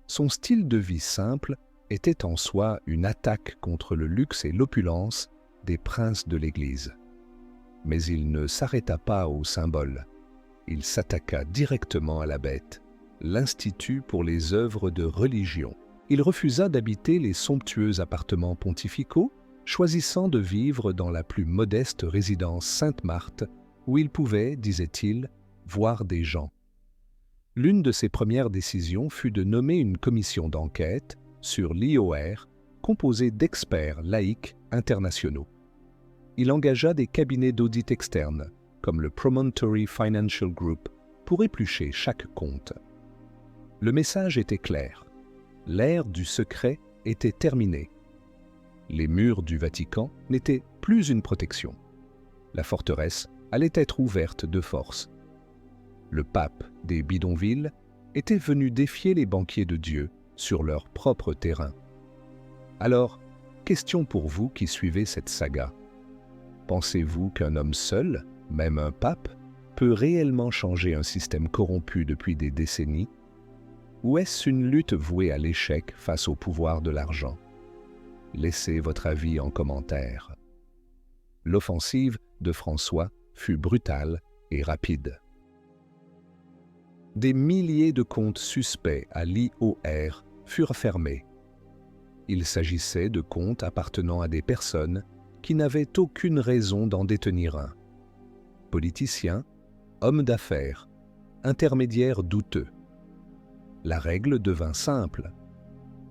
Speaker 1: Son style de vie simple était en soi une attaque contre le luxe et l'opulence des princes de l'Église. Mais il ne s'arrêta pas au symbole. Il s'attaqua directement à la bête, l'Institut pour les œuvres de religion. Il refusa d'habiter les somptueux appartements pontificaux, choisissant de vivre dans la plus modeste résidence Sainte-Marthe, où il pouvait, disait-il, voir des gens. L'une de ses premières décisions fut de nommer une commission d'enquête sur l'IOR, composée d'experts laïcs internationaux. Il engagea des cabinets d'audit externes, comme le Promontory Financial Group, pour éplucher chaque compte. Le message était clair. L'ère du secret était terminée. Les murs du Vatican n'étaient plus une protection. La forteresse allait être ouverte de force. Le pape des bidonvilles était venu défier les banquiers de Dieu sur leur propre terrain. Alors, question pour vous qui suivez cette saga. Pensez-vous qu'un homme seul, même un pape, peut réellement changer un système corrompu depuis des décennies? Ou est-ce une lutte vouée à l'échec face au pouvoir de l'argent? Laissez votre avis en commentaire. L'offensive de François fut brutale et rapide. des milliers de comptes suspects à l'IOR furent fermés. Il s'agissait de comptes appartenant à des personnes qui n'avaient aucune raison d'en détenir un. Politiciens, hommes d'affaires, intermédiaires douteux. La règle devint simple.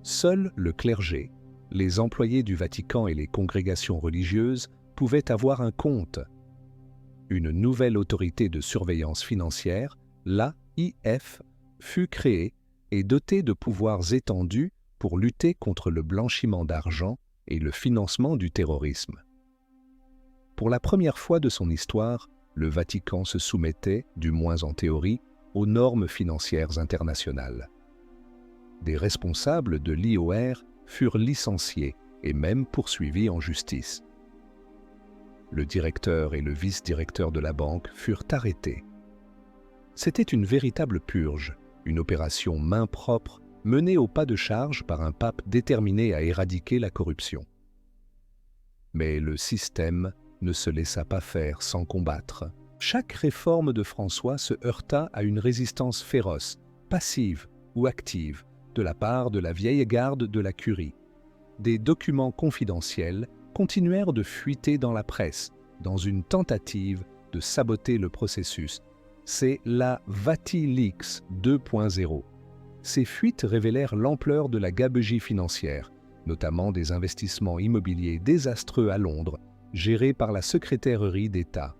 Speaker 1: Seul le clergé, les employés du Vatican et les congrégations religieuses pouvaient avoir un compte. Une nouvelle autorité de surveillance financière, l'AIF, fut créée et dotée de pouvoirs étendus pour lutter contre le blanchiment d'argent et le financement du terrorisme. Pour la première fois de son histoire, le Vatican se soumettait, du moins en théorie, aux normes financières internationales. Des responsables de l'IOR furent licenciés et même poursuivis en justice. Le directeur et le vice-directeur de la banque furent arrêtés. C'était une véritable purge, une opération main propre menée au pas de charge par un pape déterminé à éradiquer la corruption. Mais le système ne se laissa pas faire sans combattre. Chaque réforme de François se heurta à une résistance féroce, passive ou active, de la part de la vieille garde de la Curie. Des documents confidentiels continuèrent de fuiter dans la presse, dans une tentative de saboter le processus. C'est la VatiLeaks 2.0. Ces fuites révélèrent l'ampleur de la gabegie financière, notamment des investissements immobiliers désastreux à Londres, gérés par la secrétairerie d'État.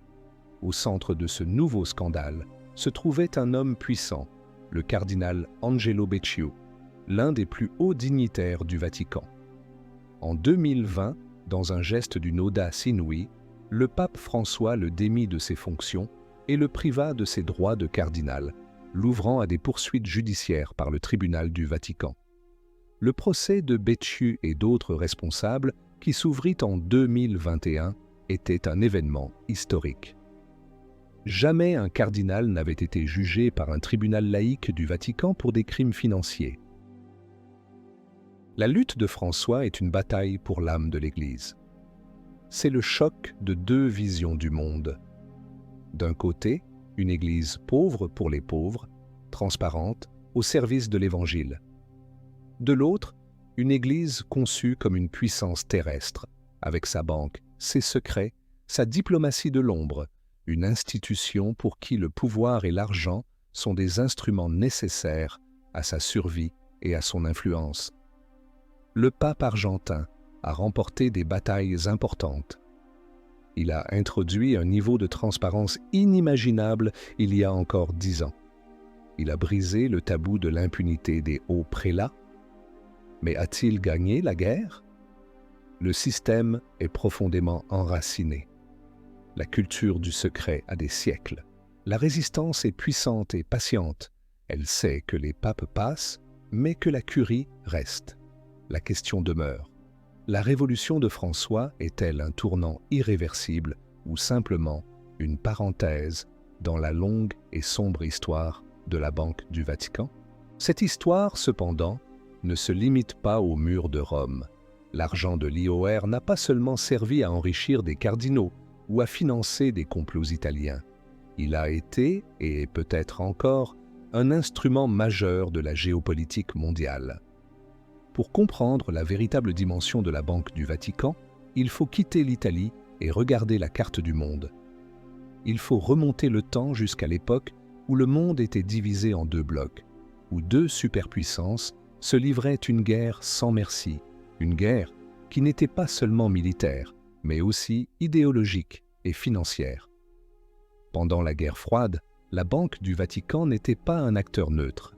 Speaker 1: Au centre de ce nouveau scandale se trouvait un homme puissant, le cardinal Angelo Becciu, l'un des plus hauts dignitaires du Vatican. En 2020, dans un geste d'une audace inouïe, le pape François le démit de ses fonctions et le priva de ses droits de cardinal, l'ouvrant à des poursuites judiciaires par le tribunal du Vatican. Le procès de Becciu et d'autres responsables, qui s'ouvrit en 2021, était un événement historique. Jamais un cardinal n'avait été jugé par un tribunal laïque du Vatican pour des crimes financiers. La lutte de François est une bataille pour l'âme de l'Église. C'est le choc de deux visions du monde. D'un côté, une Église pauvre pour les pauvres, transparente, au service de l'Évangile. De l'autre, une Église conçue comme une puissance terrestre, avec sa banque, ses secrets, sa diplomatie de l'ombre, une institution pour qui le pouvoir et l'argent sont des instruments nécessaires à sa survie et à son influence. Le pape argentin a remporté des batailles importantes. Il a introduit un niveau de transparence inimaginable il y a encore 10 ans. Il a brisé le tabou de l'impunité des hauts prélats. Mais a-t-il gagné la guerre? Le système est profondément enraciné. La culture du secret a des siècles. La résistance est puissante et patiente. Elle sait que les papes passent, mais que la curie reste. La question demeure. La révolution de François est-elle un tournant irréversible ou simplement une parenthèse dans la longue et sombre histoire de la Banque du Vatican? Cette histoire, cependant, ne se limite pas aux murs de Rome. L'argent de l'IOR n'a pas seulement servi à enrichir des cardinaux ou à financer des complots italiens. Il a été, et est peut-être encore, un instrument majeur de la géopolitique mondiale. Pour comprendre la véritable dimension de la Banque du Vatican, il faut quitter l'Italie et regarder la carte du monde. Il faut remonter le temps jusqu'à l'époque où le monde était divisé en deux blocs, où deux superpuissances se livraient une guerre sans merci, une guerre qui n'était pas seulement militaire, mais aussi idéologique et financière. Pendant la guerre froide, la Banque du Vatican n'était pas un acteur neutre.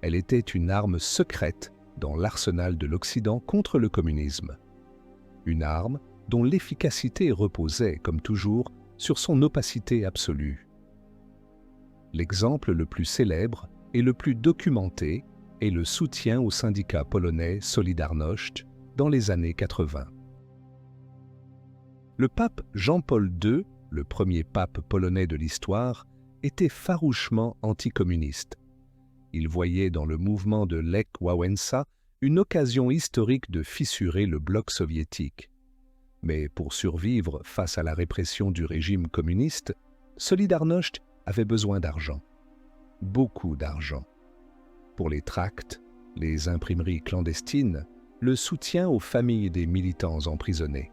Speaker 1: Elle était une arme secrète dans l'arsenal de l'Occident contre le communisme. Une arme dont l'efficacité reposait, comme toujours, sur son opacité absolue. L'exemple le plus célèbre et le plus documenté est le soutien au syndicat polonais Solidarność dans les années 80. Le pape Jean-Paul II, le premier pape polonais de l'histoire, était farouchement anticommuniste. Il voyait dans le mouvement de Lech Wałęsa une occasion historique de fissurer le bloc soviétique. Mais pour survivre face à la répression du régime communiste, Solidarność avait besoin d'argent. beaucoup d'argent. Pour les tracts, les imprimeries clandestines, le soutien aux familles des militants emprisonnés.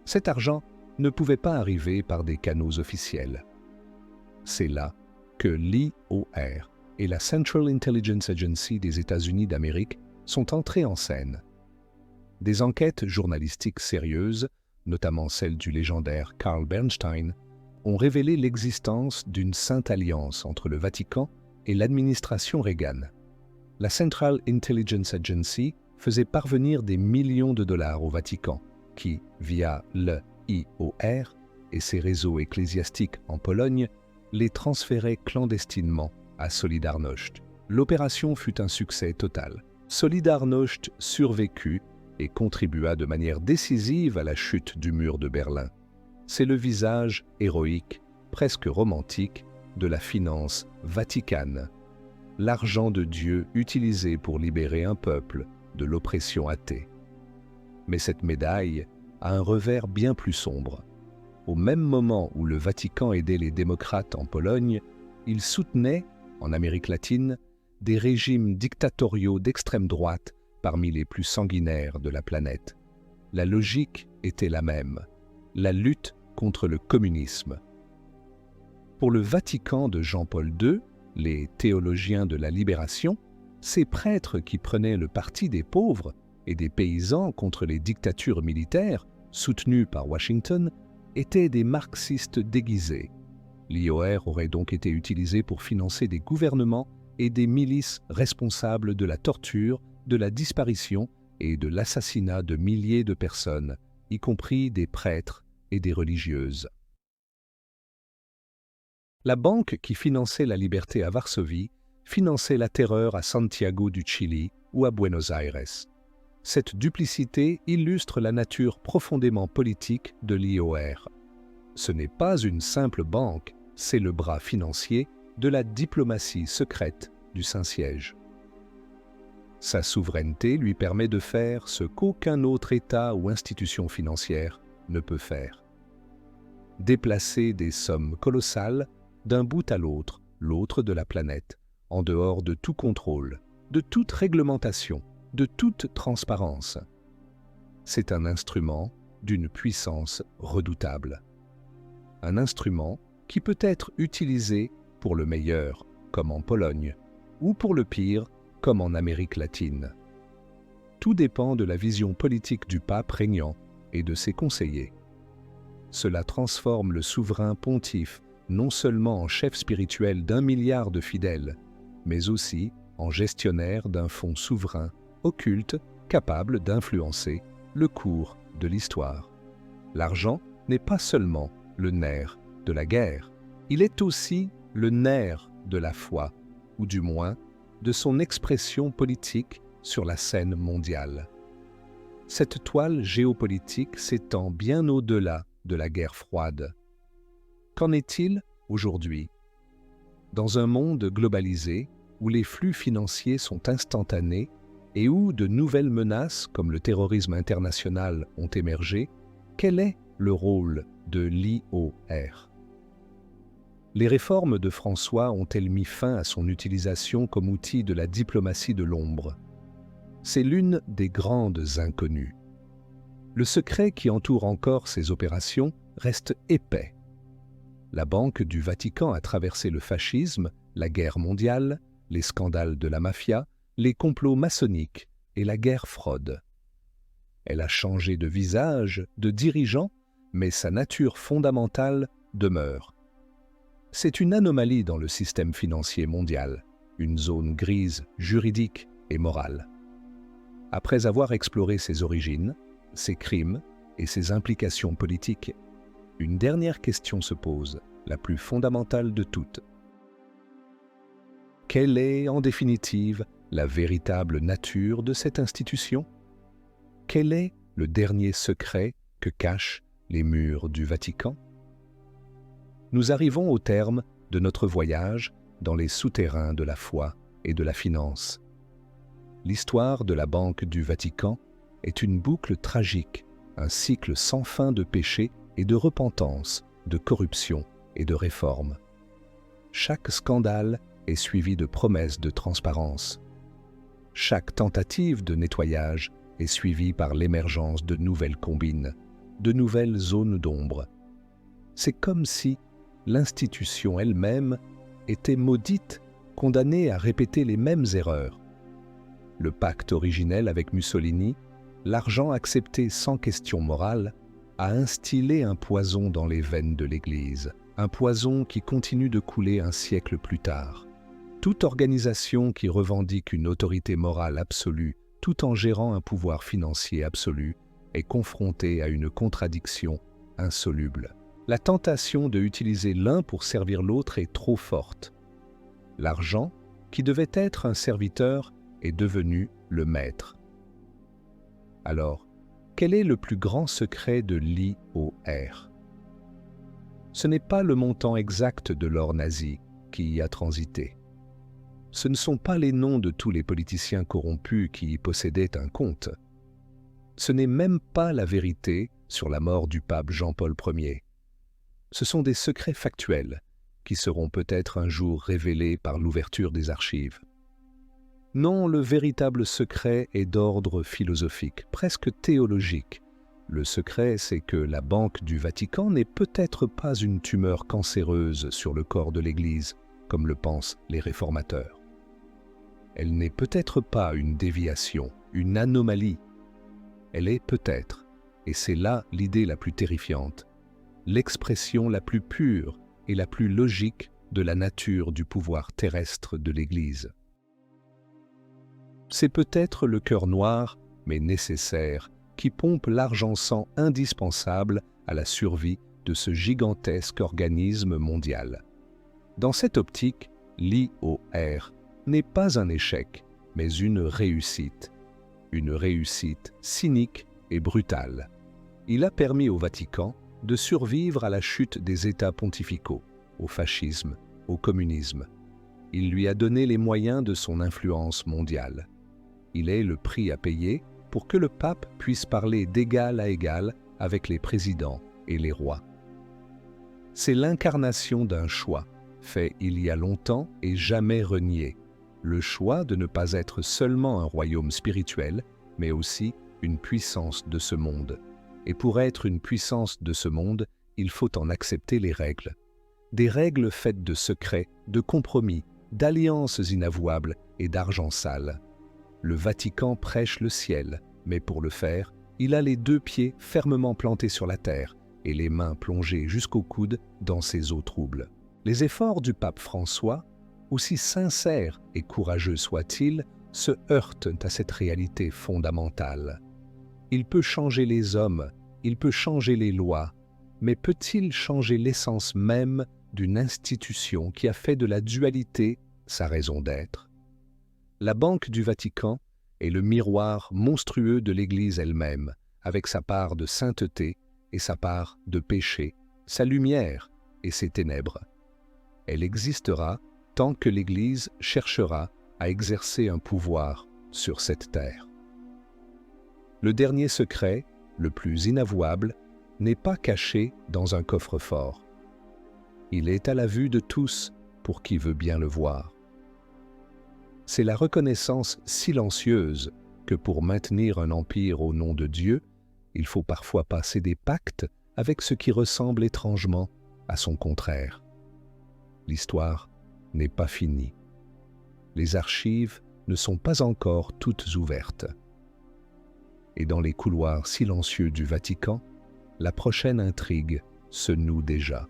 Speaker 1: Cet argent ne pouvait pas arriver par des canaux officiels. C'est là que l'IOR et la Central Intelligence Agency des États-Unis d'Amérique sont entrés en scène. Des enquêtes journalistiques sérieuses, notamment celle du légendaire Carl Bernstein, ont révélé l'existence d'une sainte alliance entre le Vatican et l'administration Reagan. La Central Intelligence Agency faisait parvenir des millions de dollars au Vatican, qui, via le IOR et ses réseaux ecclésiastiques en Pologne, les transférait clandestinement à Solidarność. L'opération fut un succès total. Solidarność survécut et contribua de manière décisive à la chute du mur de Berlin. C'est le visage héroïque, presque romantique, de la finance vaticane. L'argent de Dieu utilisé pour libérer un peuple de l'oppression athée. Mais cette médaille a un revers bien plus sombre. Au même moment où le Vatican aidait les démocrates en Pologne, il soutenait, en Amérique latine, des régimes dictatoriaux d'extrême droite parmi les plus sanguinaires de la planète. La logique était la même, la lutte contre le communisme. Pour le Vatican de Jean-Paul II, les théologiens de la libération, ces prêtres qui prenaient le parti des pauvres et des paysans contre les dictatures militaires soutenues par Washington étaient des marxistes déguisés. L'IOR aurait donc été utilisé pour financer des gouvernements et des milices responsables de la torture, de la disparition et de l'assassinat de milliers de personnes, y compris des prêtres et des religieuses. La banque qui finançait la liberté à Varsovie finançait la terreur à Santiago du Chili ou à Buenos Aires. Cette duplicité illustre la nature profondément politique de l'IOR. Ce n'est pas une simple banque, c'est le bras financier de la diplomatie secrète du Saint-Siège. Sa souveraineté lui permet de faire ce qu'aucun autre État ou institution financière ne peut faire. Déplacer des sommes colossales d'un bout à l'autre de la planète, en dehors de tout contrôle, de toute réglementation, de toute transparence. C'est un instrument d'une puissance redoutable. Un instrument qui peut être utilisé pour le meilleur, comme en Pologne, ou pour le pire, comme en Amérique latine. Tout dépend de la vision politique du pape régnant et de ses conseillers. Cela transforme le souverain pontife non seulement en chef spirituel d'1 milliard de fidèles, mais aussi en gestionnaire d'un fonds souverain, occulte, capable d'influencer le cours de l'histoire. L'argent n'est pas seulement le nerf de la guerre, il est aussi le nerf de la foi, ou du moins de son expression politique sur la scène mondiale. Cette toile géopolitique s'étend bien au-delà de la guerre froide. Qu'en est-il aujourd'hui? Dans un monde globalisé, où les flux financiers sont instantanés et où de nouvelles menaces comme le terrorisme international ont émergé, quel est le rôle de l'IOR? Les réformes de François ont-elles mis fin à son utilisation comme outil de la diplomatie de l'ombre? C'est l'une des grandes inconnues. Le secret qui entoure encore ces opérations reste épais. La Banque du Vatican a traversé le fascisme, la guerre mondiale, les scandales de la mafia, les complots maçonniques et la guerre fraude. Elle a changé de visage, de dirigeant, mais sa nature fondamentale demeure. C'est une anomalie dans le système financier mondial, une zone grise juridique et morale. Après avoir exploré ses origines, ses crimes et ses implications politiques, une dernière question se pose, la plus fondamentale de toutes. Quelle est, en définitive, la véritable nature de cette institution? Quel est le dernier secret que cachent les murs du Vatican? Nous arrivons au terme de notre voyage dans les souterrains de la foi et de la finance. L'histoire de la Banque du Vatican est une boucle tragique, un cycle sans fin de péché et de repentance, de corruption et de réforme. Chaque scandale est suivie de promesses de transparence. Chaque tentative de nettoyage est suivie par l'émergence de nouvelles combines, de nouvelles zones d'ombre. C'est comme si l'institution elle-même était maudite, condamnée à répéter les mêmes erreurs. Le pacte originel avec Mussolini, l'argent accepté sans question morale, a instillé un poison dans les veines de l'Église, un poison qui continue de couler un siècle plus tard. Toute organisation qui revendique une autorité morale absolue tout en gérant un pouvoir financier absolu est confrontée à une contradiction insoluble. La tentation de utiliser l'un pour servir l'autre est trop forte. L'argent, qui devait être un serviteur, est devenu le maître. Alors, quel est le plus grand secret de l'IOR? Ce n'est pas le montant exact de l'or nazi qui y a transité. Ce ne sont pas les noms de tous les politiciens corrompus qui y possédaient un compte. Ce n'est même pas la vérité sur la mort du pape Jean-Paul Ier. Ce sont des secrets factuels qui seront peut-être un jour révélés par l'ouverture des archives. Non, le véritable secret est d'ordre philosophique, presque théologique. Le secret, c'est que la Banque du Vatican n'est peut-être pas une tumeur cancéreuse sur le corps de l'Église, comme le pensent les réformateurs. Elle n'est peut-être pas une déviation, une anomalie. Elle est peut-être, et c'est là l'idée la plus terrifiante, l'expression la plus pure et la plus logique de la nature du pouvoir terrestre de l'Église. C'est peut-être le cœur noir, mais nécessaire, qui pompe l'argent-sang indispensable à la survie de ce gigantesque organisme mondial. Dans cette optique, l'IOR n'est pas un échec, mais une réussite cynique et brutale. Il a permis au Vatican de survivre à la chute des États pontificaux, au fascisme, au communisme. Il lui a donné les moyens de son influence mondiale. Il est le prix à payer pour que le pape puisse parler d'égal à égal avec les présidents et les rois. C'est l'incarnation d'un choix, fait il y a longtemps et jamais renié. Le choix de ne pas être seulement un royaume spirituel, mais aussi une puissance de ce monde. Et pour être une puissance de ce monde, il faut en accepter les règles. Des règles faites de secrets, de compromis, d'alliances inavouables et d'argent sale. Le Vatican prêche le ciel, mais pour le faire, il a les 2 pieds fermement plantés sur la terre et les mains plongées jusqu'au coude dans ces eaux troubles. Les efforts du pape François, aussi sincères et courageux soient-ils, se heurtent à cette réalité fondamentale. Il peut changer les hommes, il peut changer les lois, mais peut-il changer l'essence même d'une institution qui a fait de la dualité sa raison d'être? La Banque du Vatican est le miroir monstrueux de l'Église elle-même, avec sa part de sainteté et sa part de péché, sa lumière et ses ténèbres. Elle existera tant que l'Église cherchera à exercer un pouvoir sur cette terre. Le dernier secret, le plus inavouable, n'est pas caché dans un coffre-fort. Il est à la vue de tous pour qui veut bien le voir. C'est la reconnaissance silencieuse que pour maintenir un empire au nom de Dieu, il faut parfois passer des pactes avec ce qui ressemble étrangement à son contraire. L'histoire n'est pas finie. Les archives ne sont pas encore toutes ouvertes. Et dans les couloirs silencieux du Vatican, la prochaine intrigue se noue déjà.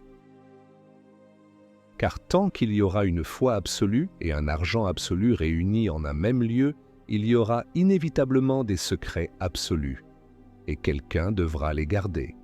Speaker 1: Car tant qu'il y aura une foi absolue et un argent absolu réunis en un même lieu, il y aura inévitablement des secrets absolus, et quelqu'un devra les garder.